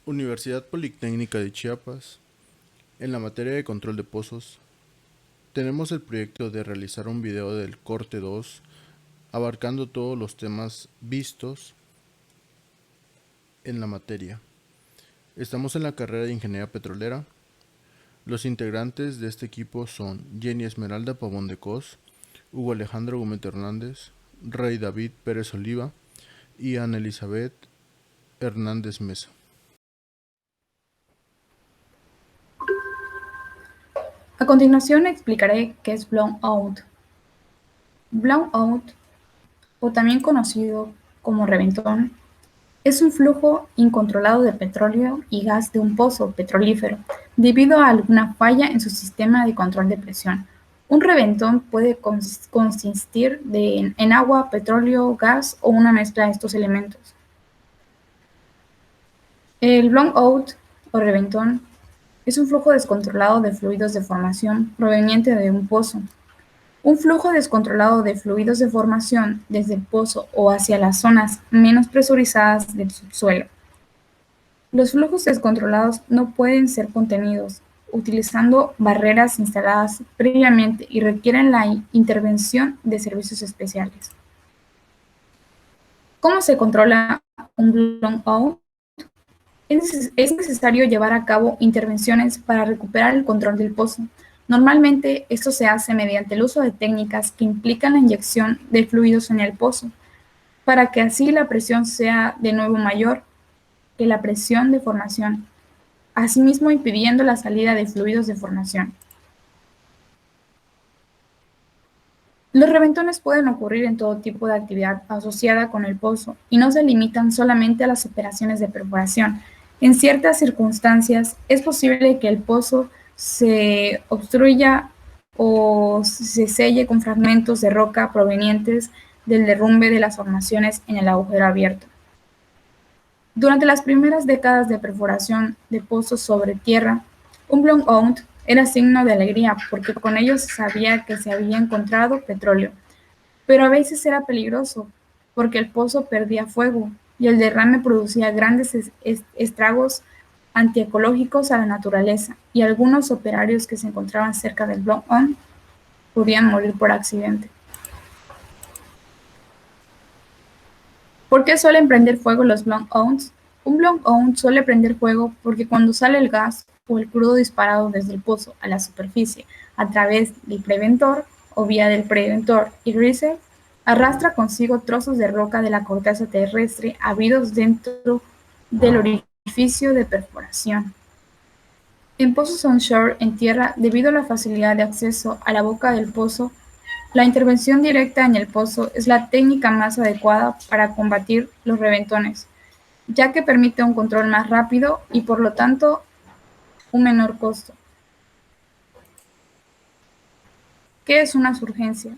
Universidad Politécnica de Chiapas, en la materia de control de pozos, tenemos el proyecto de realizar un video del corte 2 abarcando todos los temas vistos en la materia. Estamos en la carrera de Ingeniería Petrolera. Los integrantes de este equipo son Jenny Esmeralda Pavón de Cos, Hugo Alejandro Gómez Hernández, Rey David Pérez Oliva y Ana Elizabeth Hernández Mesa. A continuación explicaré qué es blowout. Blowout, o también conocido como reventón, es un flujo incontrolado de petróleo y gas de un pozo petrolífero debido a alguna falla en su sistema de control de presión. Un reventón puede consistir en agua, petróleo, gas o una mezcla de estos elementos. El blowout o reventón es un flujo descontrolado de fluidos de formación proveniente de un pozo. Un flujo descontrolado de fluidos de formación desde el pozo o hacia las zonas menos presurizadas del subsuelo. Los flujos descontrolados no pueden ser contenidos utilizando barreras instaladas previamente y requieren la intervención de servicios especiales. ¿Cómo se controla un blowout? Es necesario llevar a cabo intervenciones para recuperar el control del pozo. Normalmente esto se hace mediante el uso de técnicas que implican la inyección de fluidos en el pozo, para que así la presión sea de nuevo mayor que la presión de formación, asimismo impidiendo la salida de fluidos de formación. Los reventones pueden ocurrir en todo tipo de actividad asociada con el pozo y no se limitan solamente a las operaciones de perforación. En ciertas circunstancias es posible que el pozo se obstruya o se selle con fragmentos de roca provenientes del derrumbe de las formaciones en el agujero abierto. Durante las primeras décadas de perforación de pozos sobre tierra, un blowout era signo de alegría porque con ello se sabía que se había encontrado petróleo, pero a veces era peligroso porque el pozo perdía fuego y el derrame producía grandes estragos antiecológicos a la naturaleza, y algunos operarios que se encontraban cerca del blowout podían morir por accidente. ¿Por qué suelen prender fuego los blowouts? Un blowout suele prender fuego porque cuando sale el gas o el crudo disparado desde el pozo a la superficie a través del preventor o vía del preventor y riser, arrastra consigo trozos de roca de la corteza terrestre habidos dentro del orificio de perforación. En pozos onshore en tierra, debido a la facilidad de acceso a la boca del pozo, la intervención directa en el pozo es la técnica más adecuada para combatir los reventones, ya que permite un control más rápido y, por lo tanto, un menor costo. ¿Qué es una surgencia?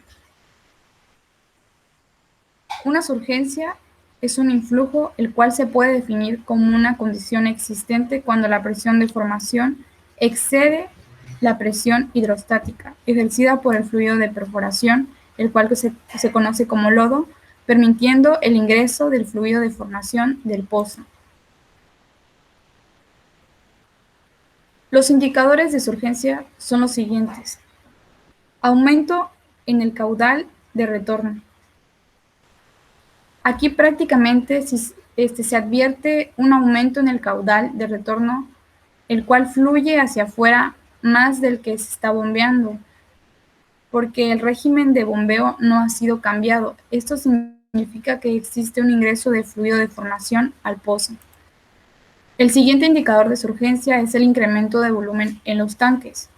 Una surgencia es un influjo el cual se puede definir como una condición existente cuando la presión de formación excede la presión hidrostática ejercida por el fluido de perforación, el cual se conoce como lodo, permitiendo el ingreso del fluido de formación del pozo. Los indicadores de surgencia son los siguientes: aumento en el caudal de retorno. Aquí prácticamente se advierte un aumento en el caudal de retorno, el cual fluye hacia afuera más del que se está bombeando, porque el régimen de bombeo no ha sido cambiado. Esto significa que existe un ingreso de fluido de formación al pozo. El siguiente indicador de surgencia es el incremento de volumen en los tanques.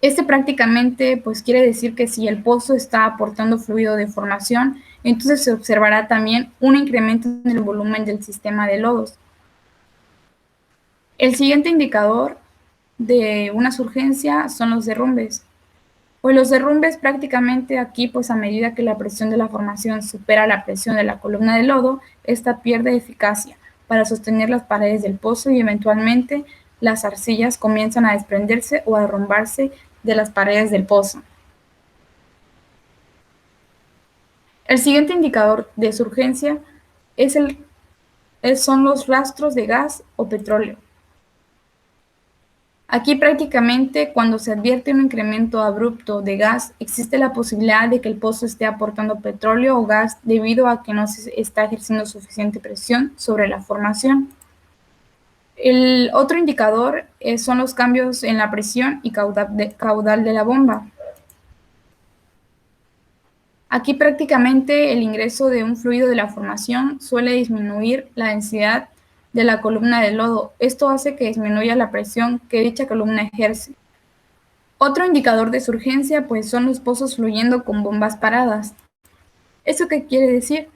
Este prácticamente pues quiere decir que si el pozo está aportando fluido de formación, entonces se observará también un incremento en el volumen del sistema de lodos. El siguiente indicador de una surgencia son los derrumbes. Pues los derrumbes prácticamente aquí, pues a medida que la presión de la formación supera la presión de la columna de lodo, esta pierde eficacia para sostener las paredes del pozo y eventualmente las arcillas comienzan a desprenderse o a derrumbarse de las paredes del pozo. El siguiente indicador de surgencia es el son los rastros de gas o petróleo. Aquí prácticamente cuando se advierte un incremento abrupto de gas, existe la posibilidad de que el pozo esté aportando petróleo o gas debido a que no se está ejerciendo suficiente presión sobre la formación. El otro indicador son los cambios en la presión y caudal de la bomba. Aquí prácticamente el ingreso de un fluido de la formación suele disminuir la densidad de la columna de lodo. Esto hace que disminuya la presión que dicha columna ejerce. Otro indicador de surgencia pues son los pozos fluyendo con bombas paradas. ¿Eso qué quiere decir?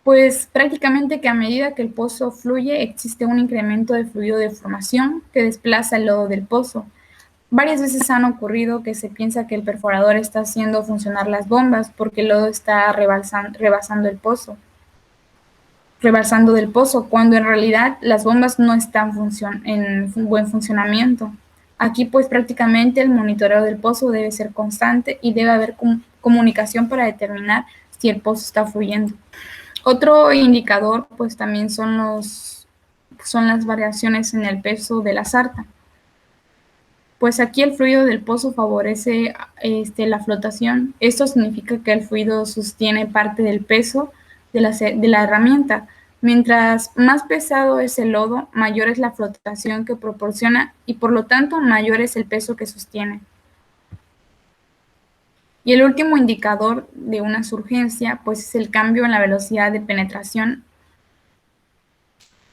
Pues prácticamente que a medida que el pozo fluye existe un incremento de fluido de formación que desplaza el lodo del pozo. Varias veces han ocurrido que se piensa que el perforador está haciendo funcionar las bombas porque el lodo está rebasando del pozo, cuando en realidad las bombas no están en buen funcionamiento. Aquí pues prácticamente el monitoreo del pozo debe ser constante y debe haber comunicación para determinar si el pozo está fluyendo. Otro indicador pues también son las variaciones en el peso de la sarta. Pues aquí el fluido del pozo favorece la flotación. Esto significa que el fluido sostiene parte del peso de la herramienta. Mientras más pesado es el lodo, mayor es la flotación que proporciona y por lo tanto mayor es el peso que sostiene. Y el último indicador de una surgencia pues es el cambio en la velocidad de penetración.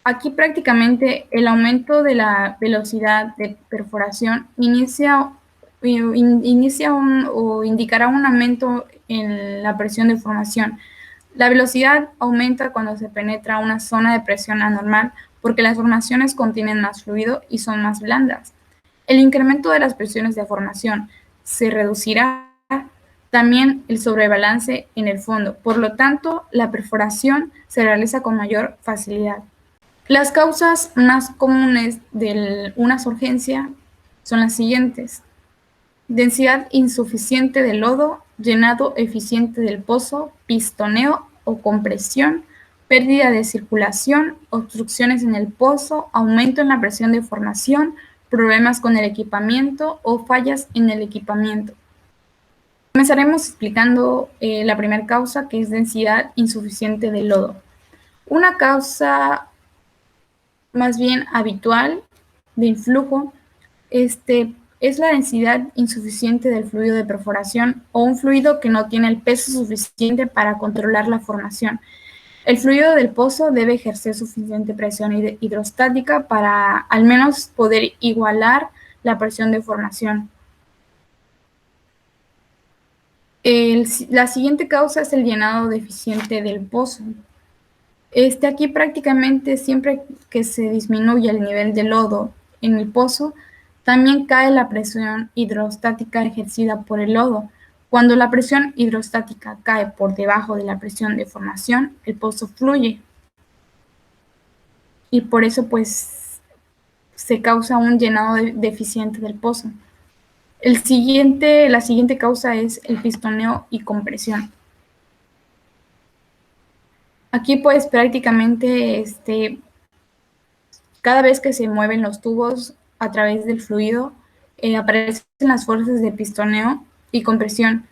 Aquí prácticamente el aumento de la velocidad de perforación o indicará un aumento en la presión de formación. La velocidad aumenta cuando se penetra una zona de presión anormal porque las formaciones contienen más fluido y son más blandas. El incremento de las presiones de formación se reducirá también el sobrebalance en el fondo. Por lo tanto, la perforación se realiza con mayor facilidad. Las causas más comunes de una surgencia son las siguientes: densidad insuficiente de lodo, llenado eficiente del pozo, pistoneo o compresión, pérdida de circulación, obstrucciones en el pozo, aumento en la presión de formación, problemas con el equipamiento o fallas en el equipamiento. Comenzaremos explicando la primera causa, que es densidad insuficiente de lodo. Una causa más bien habitual de influjo es la densidad insuficiente del fluido de perforación o un fluido que no tiene el peso suficiente para controlar la formación. El fluido del pozo debe ejercer suficiente presión hidrostática para al menos poder igualar la presión de formación. La siguiente causa es el llenado deficiente del pozo. Aquí prácticamente siempre que se disminuye el nivel de lodo en el pozo, también cae la presión hidrostática ejercida por el lodo. Cuando la presión hidrostática cae por debajo de la presión de formación, el pozo fluye. Y por eso pues se causa un llenado deficiente del pozo. La siguiente causa es el pistoneo y compresión. Aquí pues prácticamente cada vez que se mueven los tubos a través del fluido, aparecen las fuerzas de pistoneo y compresión.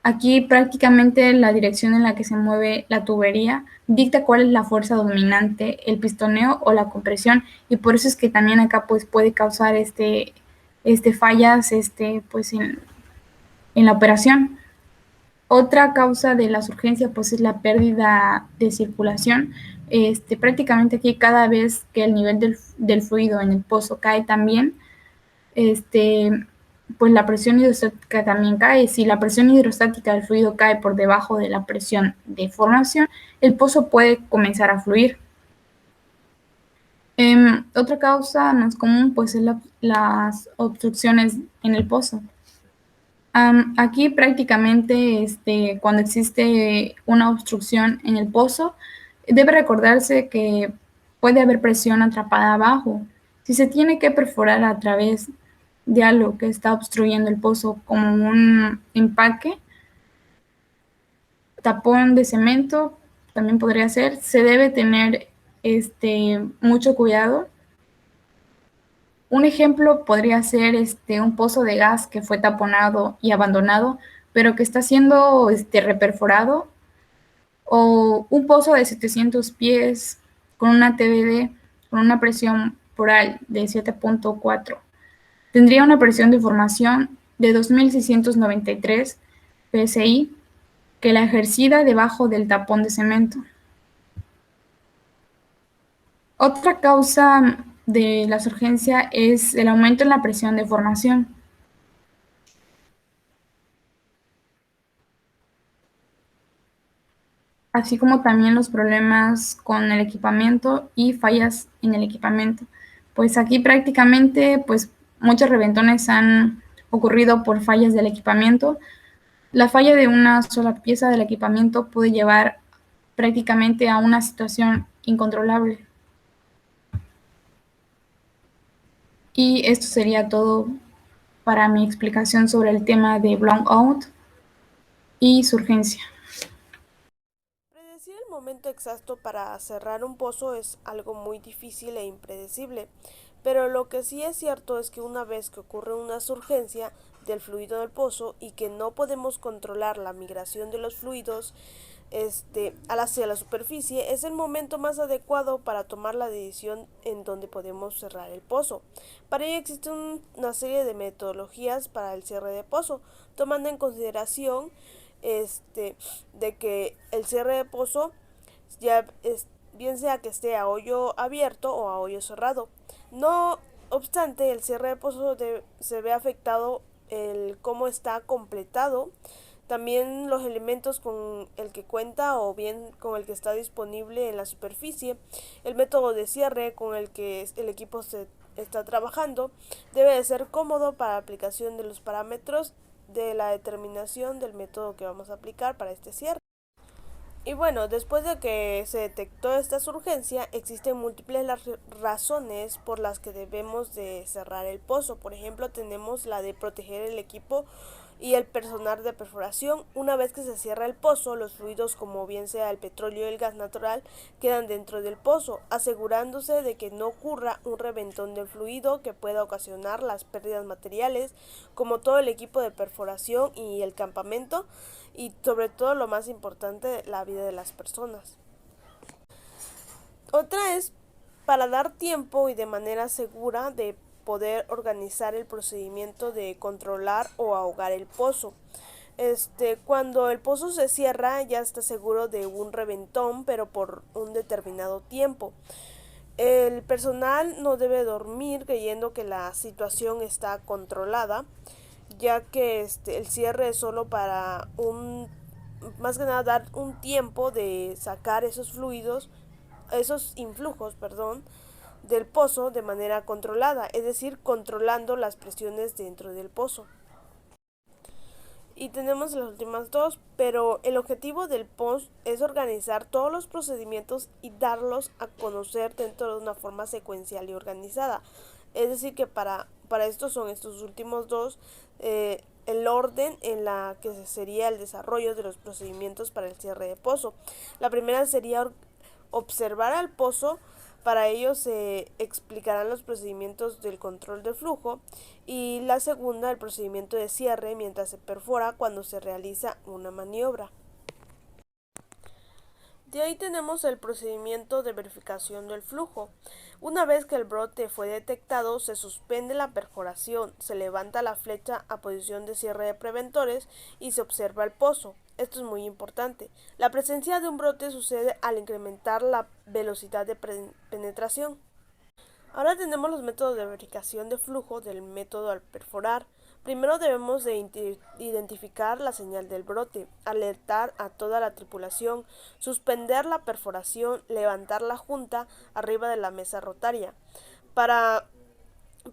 Aquí prácticamente la dirección en la que se mueve la tubería dicta cuál es la fuerza dominante, el pistoneo o la compresión, y por eso es que también acá pues puede causar fallas pues en la operación. Otra causa de las urgencias pues es la pérdida de circulación. Prácticamente aquí cada vez que el nivel del fluido en el pozo cae también, pues la presión hidrostática también cae. Si la presión hidrostática del fluido cae por debajo de la presión de formación, el pozo puede comenzar a fluir. Otra causa más común pues es las obstrucciones en el pozo. Aquí prácticamente cuando existe una obstrucción en el pozo, debe recordarse que puede haber presión atrapada abajo. Si se tiene que perforar a través de algo que está obstruyendo el pozo, como un empaque, tapón de cemento, también podría ser. Se debe tener mucho cuidado. Un ejemplo podría ser un pozo de gas que fue taponado y abandonado, pero que está siendo reperforado, o un pozo de 700 pies con una TBD, con una presión poral de 7.4. Tendría una presión de formación de 2.693 psi que la ejercida debajo del tapón de cemento. Otra causa de la surgencia es el aumento en la presión de formación, así como también los problemas con el equipamiento y fallas en el equipamiento. Pues aquí prácticamente pues muchos reventones han ocurrido por fallas del equipamiento. La falla de una sola pieza del equipamiento puede llevar prácticamente a una situación incontrolable. Y esto sería todo para mi explicación sobre el tema de blowout y su urgencia. Predecir el momento exacto para cerrar un pozo es algo muy difícil e impredecible, pero lo que sí es cierto es que una vez que ocurre una surgencia del fluido del pozo y que no podemos controlar la migración de los fluidos hacia la superficie, es el momento más adecuado para tomar la decisión en donde podemos cerrar el pozo. Para ello existe una serie de metodologías para el cierre de pozo, tomando en consideración de que el cierre de pozo bien sea que esté a hoyo abierto o a hoyo cerrado. No obstante, el cierre de pozo se ve afectado el cómo está completado, también los elementos con el que cuenta o bien con el que está disponible en la superficie, el método de cierre con el que el equipo se está trabajando debe de ser cómodo para la aplicación de los parámetros de la determinación del método que vamos a aplicar para este cierre. Y bueno, después de que se detectó esta urgencia, existen múltiples razones por las que debemos de cerrar el pozo. Por ejemplo, tenemos la de proteger el equipo y el personal de perforación. Una vez que se cierra el pozo, los fluidos, como bien sea el petróleo y el gas natural, quedan dentro del pozo, asegurándose de que no ocurra un reventón del fluido que pueda ocasionar las pérdidas materiales, como todo el equipo de perforación y el campamento, y sobre todo lo más importante, la vida de las personas. Otra es para dar tiempo y de manera segura de poder organizar el procedimiento de controlar o ahogar el pozo. Cuando el pozo se cierra ya está seguro de un reventón, pero por un determinado tiempo. El personal no debe dormir creyendo que la situación está controlada, ya que el cierre es solo para más que nada dar un tiempo de sacar esos fluidos, esos influjos, perdón, del pozo de manera controlada, es decir, controlando las presiones dentro del pozo. Y tenemos las últimas dos, pero el objetivo del post es organizar todos los procedimientos y darlos a conocer dentro de una forma secuencial y organizada. Es decir, que para esto son estos últimos dos, el orden en la que sería el desarrollo de los procedimientos para el cierre de pozo. La primera sería observar al pozo. Para ello se explicarán los procedimientos del control de flujo, y la segunda el procedimiento de cierre mientras se perfora cuando se realiza una maniobra. De ahí tenemos el procedimiento de verificación del flujo. Una vez que el brote fue detectado, se suspende la perforación, se levanta la flecha a posición de cierre de preventores y se observa el pozo. Esto es muy importante. La presencia de un brote sucede al incrementar la velocidad de penetración. Ahora tenemos los métodos de verificación de flujo del método al perforar. Primero debemos de identificar la señal del brote, alertar a toda la tripulación, suspender la perforación, levantar la junta arriba de la mesa rotaria, para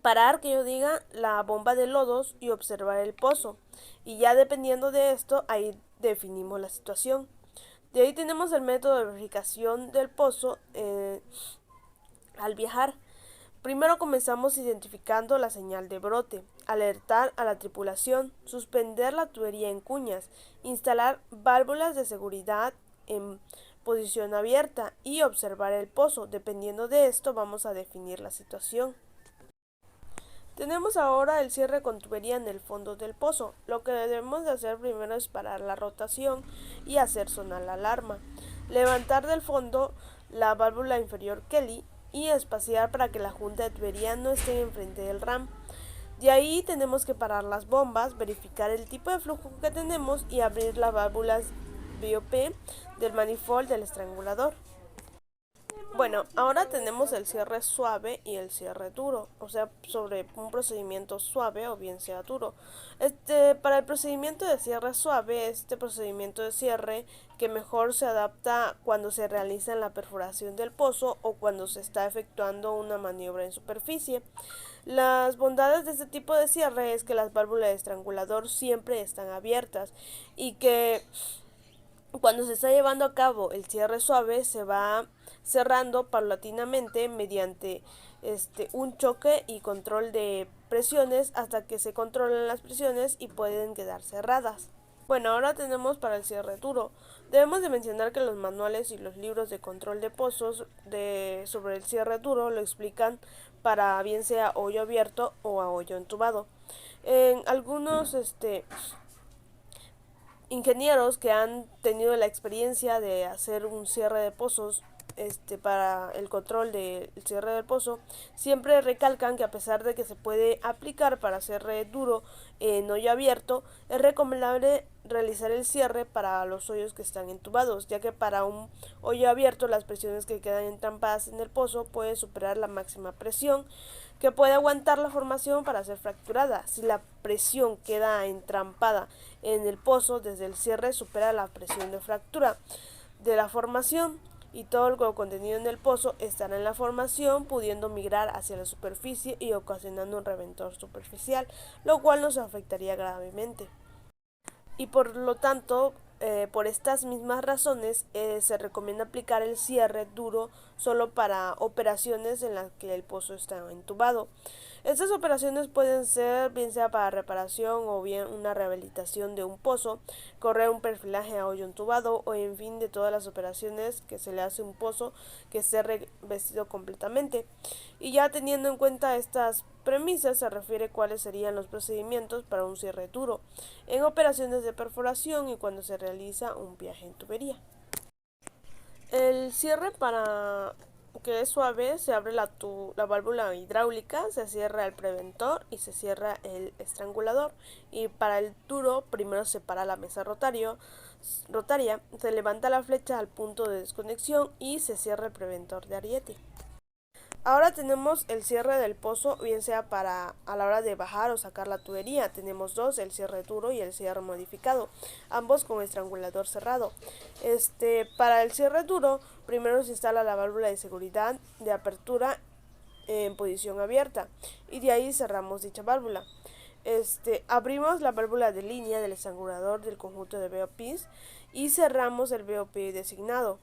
parar, que yo diga, la bomba de lodos y observar el pozo. Y ya dependiendo de esto, ahí definimos la situación. De ahí tenemos el método de verificación del pozo al viajar. Primero comenzamos identificando la señal de brote, alertar a la tripulación, suspender la tubería en cuñas, instalar válvulas de seguridad en posición abierta y observar el pozo. Dependiendo de esto vamos a definir la situación. Tenemos ahora el cierre con tubería en el fondo del pozo. Lo que debemos de hacer primero es parar la rotación y hacer sonar la alarma. Levantar del fondo la válvula inferior Kelly y espaciar para que la junta de tubería no esté enfrente del RAM. De ahí tenemos que parar las bombas, verificar el tipo de flujo que tenemos y abrir las válvulas BOP del manifold del estrangulador. Bueno, ahora tenemos el cierre suave y el cierre duro, o sea, sobre un procedimiento suave o bien sea duro. Para el procedimiento de cierre suave, este procedimiento de cierre que mejor se adapta cuando se realiza en la perforación del pozo o cuando se está efectuando una maniobra en superficie. Las bondades de este tipo de cierre es que las válvulas de estrangulador siempre están abiertas y que cuando se está llevando a cabo el cierre suave se va cerrando paulatinamente mediante un choque y control de presiones hasta que se controlan las presiones y pueden quedar cerradas. Bueno, ahora tenemos para el cierre duro. Debemos de mencionar que los manuales y los libros de control de pozos sobre el cierre duro lo explican para bien sea hoyo abierto o a hoyo entubado. En algunos ingenieros que han tenido la experiencia de hacer un cierre de pozos para el control del cierre del pozo, siempre recalcan que a pesar de que se puede aplicar para cierre duro en hoyo abierto, es recomendable realizar el cierre para los hoyos que están entubados, ya que para un hoyo abierto las presiones que quedan entrampadas en el pozo pueden superar la máxima presión que puede aguantar la formación para ser fracturada. Si la presión queda entrampada en el pozo desde el cierre supera la presión de fractura de la formación y todo lo contenido en el pozo estará en la formación, pudiendo migrar hacia la superficie y ocasionando un reventón superficial, lo cual nos afectaría gravemente. Y por lo tanto, por estas mismas razones, se recomienda aplicar el cierre duro solo para operaciones en las que el pozo está entubado. Estas operaciones pueden ser bien sea para reparación o bien una rehabilitación de un pozo, correr un perfilaje a hoyo entubado o en fin de todas las operaciones que se le hace a un pozo que esté revestido completamente. Y ya teniendo en cuenta estas premisas se refiere cuáles serían los procedimientos para un cierre duro en operaciones de perforación y cuando se realiza un viaje en tubería. El cierre para que es suave se abre la válvula hidráulica, se cierra el preventor y se cierra el estrangulador. Y para el duro primero se para la mesa rotaria, se levanta la flecha al punto de desconexión y se cierra el preventor de ariete. Ahora tenemos el cierre del pozo, bien sea para a la hora de bajar o sacar la tubería. Tenemos dos, el cierre duro y el cierre modificado, ambos con estrangulador cerrado. Para el cierre duro, primero se instala la válvula de seguridad de apertura en posición abierta y de ahí cerramos dicha válvula. Abrimos la válvula de línea del estrangulador del conjunto de BOPs y cerramos el BOP designado.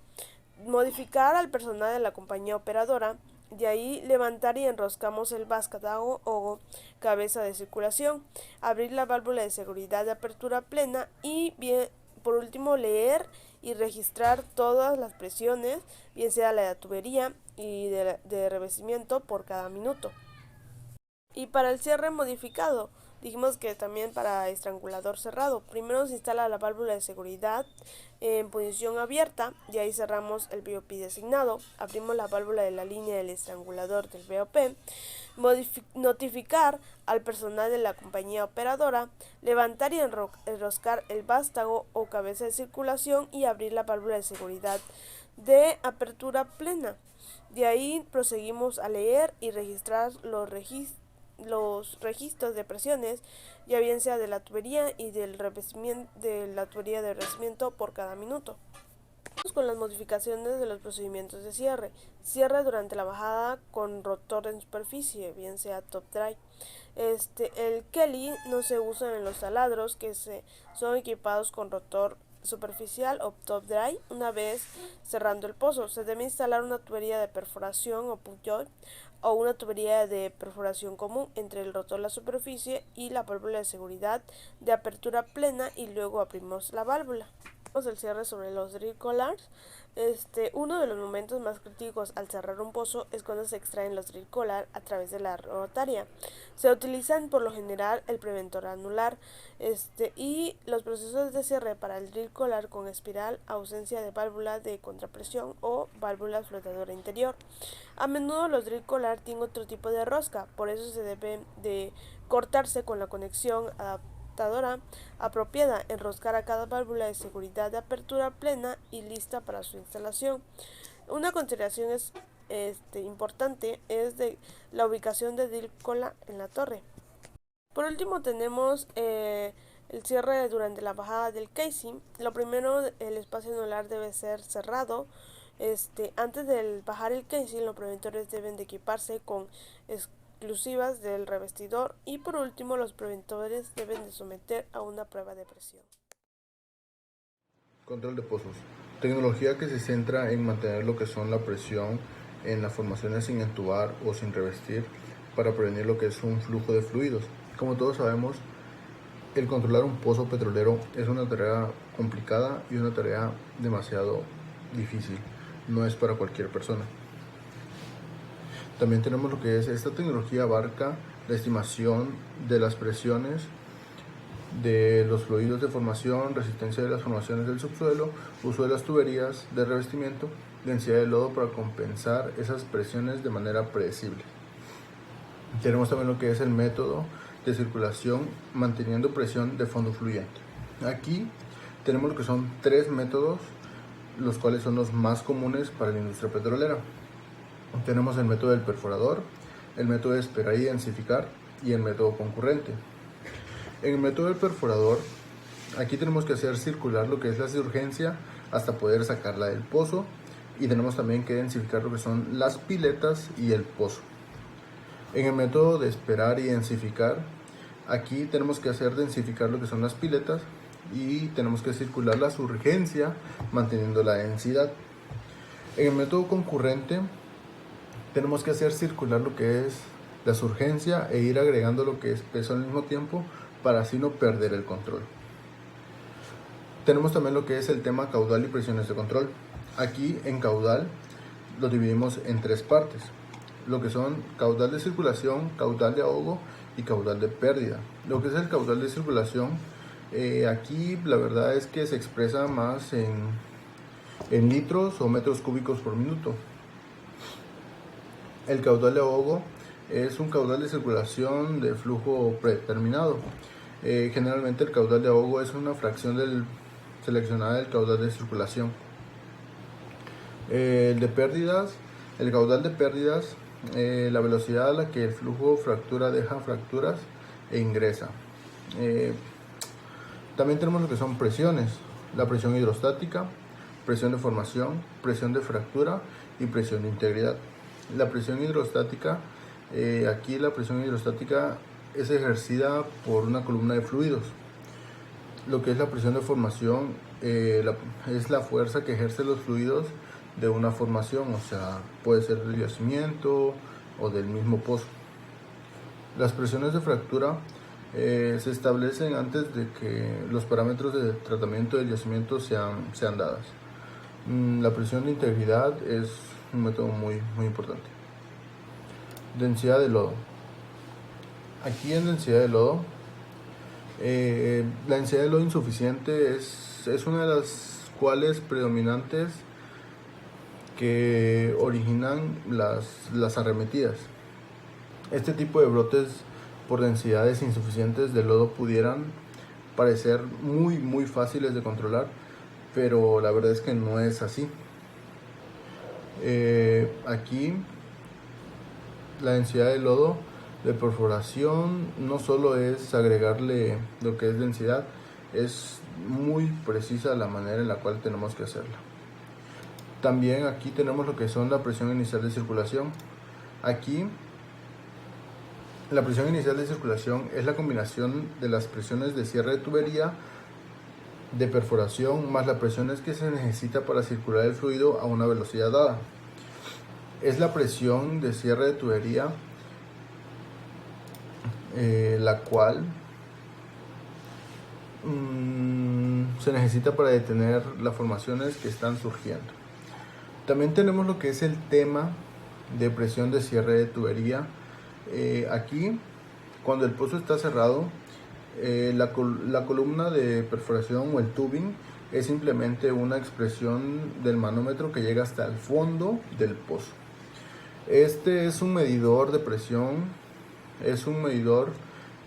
Modificar al personal de la compañía operadora. De ahí levantar y enroscamos el vástago o cabeza de circulación, abrir la válvula de seguridad de apertura plena y bien, por último leer y registrar todas las presiones, bien sea la de tubería y de revestimiento por cada minuto. Y para el cierre modificado, dijimos que también para estrangulador cerrado, primero se instala la válvula de seguridad en posición abierta, y ahí cerramos el BOP designado, abrimos la válvula de la línea del estrangulador del BOP, notificar al personal de la compañía operadora, levantar y enroscar el vástago o cabeza de circulación y abrir la válvula de seguridad de apertura plena. De ahí proseguimos a leer y registrar los registros de presiones, ya bien sea de la tubería y del revestimiento de la tubería de revestimiento por cada minuto. Vamos con las modificaciones de los procedimientos de cierre. Cierre durante la bajada con rotor en superficie, bien sea top dry. El Kelly no se usa en los taladros que son equipados con rotor superficial o top dry. Una vez cerrando el pozo, se debe instalar una tubería de perforación o pull joint o una tubería de perforación común entre el rotor, la superficie y la válvula de seguridad de apertura plena y luego abrimos la válvula. El cierre sobre los drill collars. Uno de los momentos más críticos al cerrar un pozo es cuando se extraen los drill collar a través de la rotaria. Se utilizan por lo general el preventor anular y los procesos de cierre para el drill collar con espiral, ausencia de válvula de contrapresión o válvula flotadora interior. A menudo los drill collar tienen otro tipo de rosca, por eso se debe de cortarse con la conexión adaptadora apropiada, enroscar a cada válvula de seguridad de apertura plena y lista para su instalación. Una consideración importante es de la ubicación de drill collar en la torre. Por último tenemos el cierre durante la bajada del casing. Lo primero, el espacio anular debe ser cerrado. Antes de bajar el casing, los preventores deben de equiparse con exclusivas del revestidor y por último los preventores deben de someter a una prueba de presión. Control de pozos. Tecnología que se centra en mantener lo que son la presión en las formaciones sin entubar o sin revestir para prevenir lo que es un flujo de fluidos. Como todos sabemos, el controlar un pozo petrolero es una tarea complicada y una tarea demasiado difícil. No es para cualquier persona. También tenemos lo que es esta tecnología abarca la estimación de las presiones de los fluidos de formación, resistencia de las formaciones del subsuelo, uso de las tuberías de revestimiento, densidad de lodo para compensar esas presiones de manera predecible. Tenemos también lo que es el método de circulación manteniendo presión de fondo fluyente. Aquí tenemos lo que son 3 métodos, los cuales son los más comunes para la industria petrolera. Tenemos el método del perforador, el método de esperar y densificar y el método concurrente. En el método del perforador, aquí tenemos que hacer circular lo que es la surgencia hasta poder sacarla del pozo y tenemos también que densificar lo que son las piletas y el pozo. En el método de esperar y densificar, aquí tenemos que hacer densificar lo que son las piletas y tenemos que circular la surgencia manteniendo la densidad. En el método concurrente, tenemos que hacer circular lo que es la surgencia e ir agregando lo que es peso al mismo tiempo para así no perder el control. Tenemos también lo que es el tema caudal y presiones de control. Aquí en caudal lo dividimos en 3 partes, lo que son caudal de circulación, caudal de ahogo y caudal de pérdida. Lo que es el caudal de circulación, aquí la verdad es que se expresa más en litros o metros cúbicos por minuto. El caudal de ahogo es un caudal de circulación de flujo predeterminado. Generalmente el caudal de ahogo es una fracción seleccionada del caudal de circulación. El caudal de pérdidas, la velocidad a la que el flujo fractura deja fracturas e ingresa. También tenemos lo que son presiones, la presión hidrostática, presión de formación, presión de fractura y presión de integridad. La presión hidrostática, aquí la presión hidrostática es ejercida por una columna de fluidos. Lo que es la presión de formación es la fuerza que ejerce los fluidos de una formación, o sea, puede ser del yacimiento o del mismo pozo. Las presiones de fractura se establecen antes de que los parámetros de tratamiento del yacimiento sean dadas. La presión de integridad es un método muy importante. Densidad de lodo. Aquí en densidad de lodo, la densidad de lodo insuficiente es una de las cuales predominantes que originan las arremetidas. Este tipo de brotes por densidades insuficientes de lodo pudieran parecer muy fáciles de controlar, pero la verdad es que no es así. Aquí la densidad de lodo de perforación no solo es agregarle lo que es densidad, es muy precisa la manera en la cual tenemos que hacerla. También aquí tenemos lo que son la presión inicial de circulación. Aquí la presión inicial de circulación es la combinación de las presiones de cierre de tubería, de perforación, más las presiones que se necesita para circular el fluido a una velocidad dada. Es la presión de cierre de tubería la cual se necesita para detener las formaciones que están surgiendo. También tenemos lo que es el tema de presión de cierre de tubería. Aquí, cuando el pozo está cerrado, la columna de perforación o el tubing es simplemente una expresión del manómetro que llega hasta el fondo del pozo. Este es un medidor de presión, es un medidor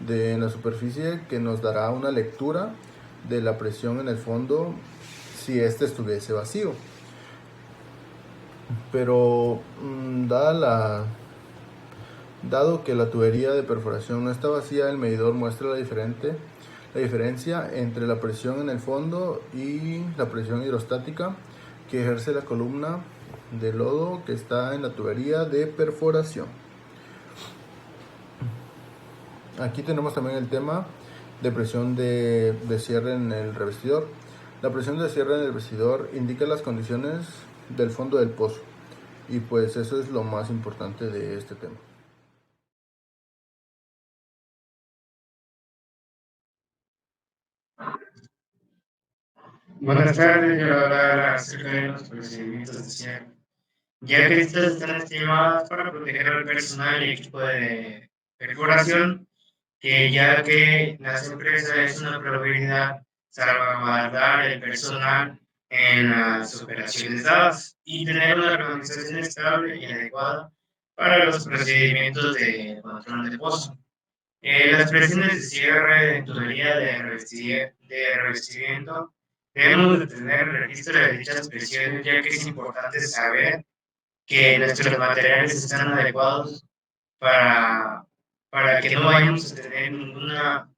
en la superficie que nos dará una lectura de la presión en el fondo si este estuviese vacío. Pero dado que la tubería de perforación no está vacía, el medidor muestra la diferencia entre la presión en el fondo y la presión hidrostática que ejerce la columna de lodo que está en la tubería de perforación. Aquí tenemos también el tema de presión de cierre en el revestidor. La presión de cierre en el revestidor indica las condiciones del fondo del pozo, y pues eso es lo más importante de este tema. Buenas tardes, yo hablaré acerca de los procedimientos de cierre, ya que estos están estimados para proteger al personal y equipo de perforación, que ya que las empresas es una prioridad salvaguardar el personal en las operaciones dadas y tener una organización estable y adecuada para los procedimientos de control de pozo. Las presiones de cierre de tubería de revestimiento debemos de tener el registro de dichas presiones, ya que es importante saber que nuestros materiales están adecuados para, para que no vayamos a tener ninguna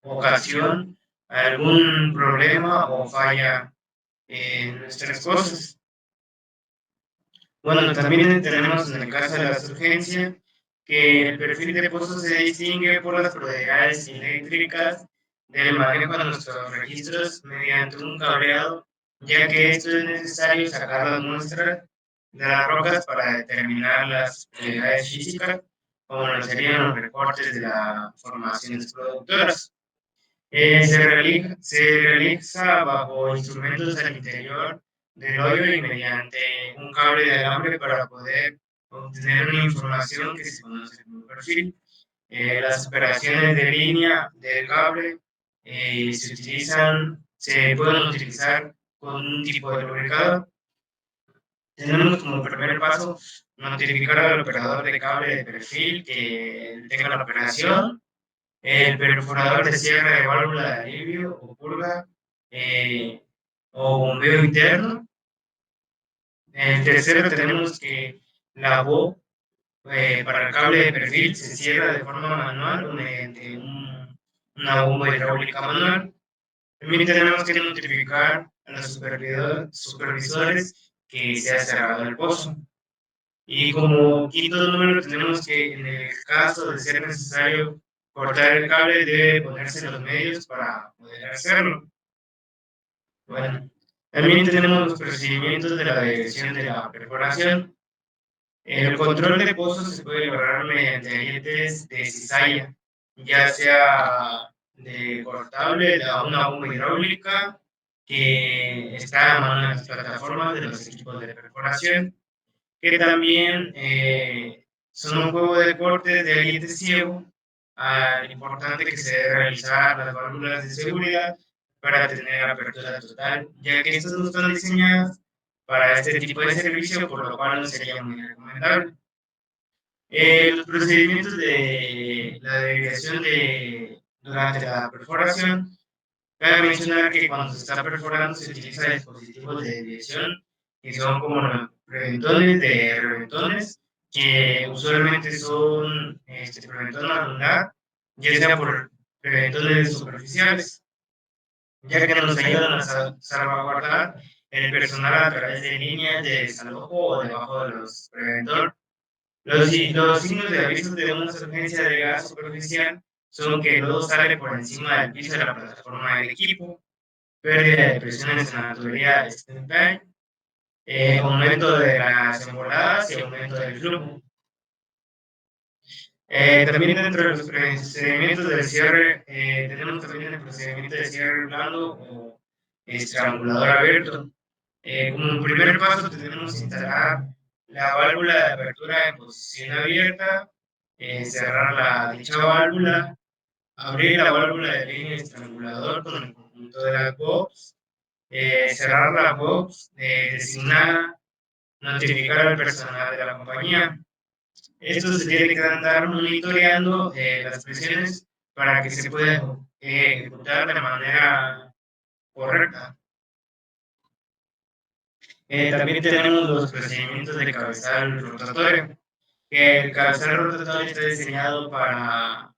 ocasión, algún problema o falla en nuestras cosas. Bueno, también tenemos en el caso de la urgencia que el perfil de pozo se distingue por las propiedades eléctricas del manejo de nuestros registros mediante un cableado, ya que esto es necesario sacar las muestras de las rocas para determinar las propiedades físicas, como lo serían los recortes de las formaciones productoras. Se realiza bajo instrumentos al interior del hoyo y mediante un cable de alambre para poder obtener una información que se conoce como perfil. Las operaciones de línea del cable se pueden utilizar con un tipo de lubricado. Tenemos como primer paso notificar al operador de cable de perfil que tenga la operación, el perforador de cierre de válvula de alivio o purga o bombeo interno. El tercero tenemos que la voz para el cable de perfil se cierra de forma manual o mediante una bomba hidráulica manual. También tenemos que notificar a los supervisores que se ha cerrado el pozo. Y como quinto número tenemos que en el caso de ser necesario cortar el cable debe ponerse los medios para poder hacerlo. Bueno, también tenemos los procedimientos de la dirección de la perforación. El control de pozos se puede lograr mediante arietes de cizalla, ya sea de cortable a una bomba hidráulica que está a mano de las plataformas de los equipos de perforación, que también son un juego de cortes de ariete ciego. Importante que se debe realizar las válvulas de seguridad para tener apertura total, ya que estas no están diseñadas para este tipo de servicio, por lo cual no sería muy recomendable. Los procedimientos de la desviación durante la perforación, cabe mencionar que cuando se está perforando se utiliza dispositivos de desviación que son como los preventones de reventones, que usualmente son preventón anular, ya sea por preventones superficiales, ya que nos ayudan a salvaguardar el personal a través de líneas de desalojo o debajo de los preventores. Los signos de aviso de una surgencia de gas superficial son que el lodo sale por encima del piso de la plataforma del equipo, pérdida de presiones en la tubería Stenstein, aumento de las emboladas y aumento del flujo. También dentro de los procedimientos del cierre, tenemos también el procedimiento de cierre blando o estrangulador abierto. Como primer paso tenemos que instalar la válvula de apertura en posición abierta, cerrar dicha válvula, abrir la válvula de línea estrangulador con el conjunto de las box, cerrar la box designada, notificar al personal de la compañía. Esto se tiene que andar monitoreando las presiones para que se pueda ejecutar de manera correcta. También tenemos los procedimientos de cabezal rotatorio, que el cabezal rotatorio está diseñado para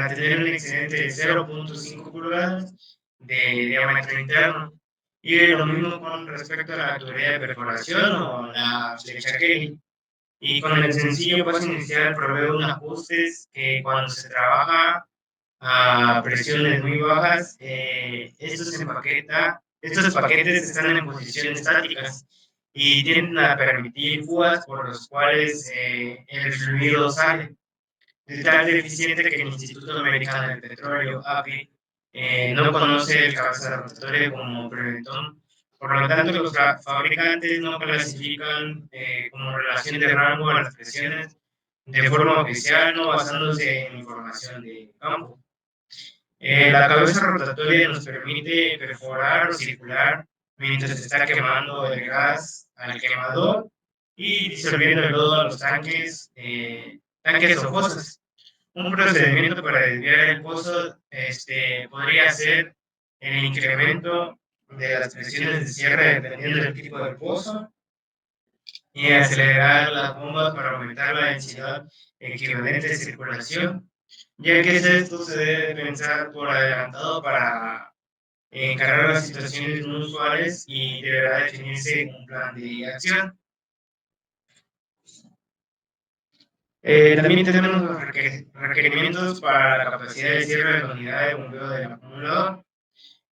tener un excedente de 0.5 pulgadas de diámetro interno. Y lo mismo con respecto a la tubería de perforación o la flecha Kelly. Y con el sencillo paso inicial provee unos ajustes que cuando se trabaja a presiones muy bajas, estos paquetes están en posiciones estáticas y tienden a permitir fugas por los cuales el fluido sale. De tal deficiente que el Instituto Americano del Petróleo, API, no conoce el cabezal rotatorio como preventón. Por lo tanto, los fabricantes no clasifican como relación de rango a las presiones de forma oficial, no basándose en información de campo. La cabeza rotatoria nos permite perforar o circular mientras se está quemando el gas al quemador y disolviendo el lodo a los tanques o fosas. Un procedimiento para desviar el pozo podría ser el incremento de las presiones de cierre dependiendo del tipo del pozo y acelerar las bombas para aumentar la densidad equivalente de circulación, ya que esto se debe pensar por adelantado para encarar las situaciones no usuales y deberá definirse un plan de acción. También tenemos los requerimientos para la capacidad de cierre de la unidad de bombeo del acumulador.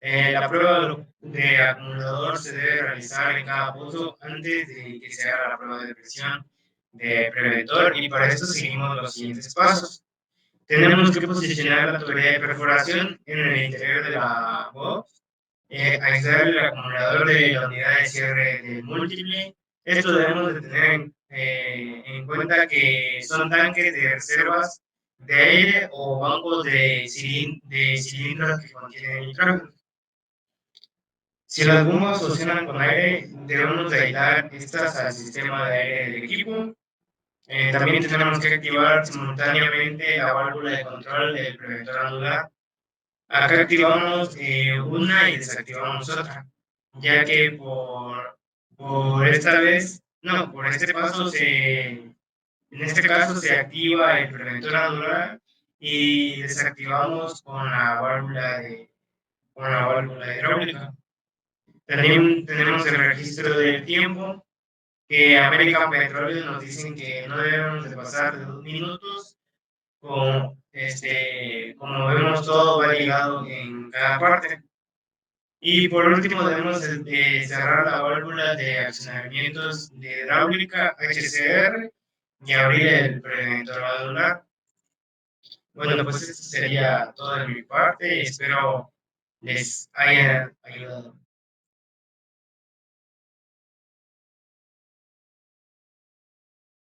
La prueba de acumulador se debe realizar en cada pozo antes de que se haga la prueba de presión de preventor y para esto seguimos los siguientes pasos. Tenemos que posicionar la tubería de perforación en el interior de la box, aislar el acumulador de la unidad de cierre del múltiple. Esto debemos de tener en cuenta que son tanques de reservas de aire o bancos de cilindros que contienen nitrógeno. Si las bombas funcionan con aire, debemos de aislar estas al sistema de aire del equipo. También tenemos que activar simultáneamente la válvula de control del preventor anular. Acá activamos una y desactivamos otra, ya que por esta vez, no, por este paso en este caso se activa el preventor anular y desactivamos con la válvula hidráulica. También tenemos el registro del tiempo, que American Petroleum nos dicen que no debemos de pasar de 2 minutos, como vemos todo va ligado en cada parte. Y por último debemos cerrar la válvula de accionamientos de hidráulica HCR y abrir el preventor anular. Bueno, pues esto sería todo de mi parte y espero les haya ayudado.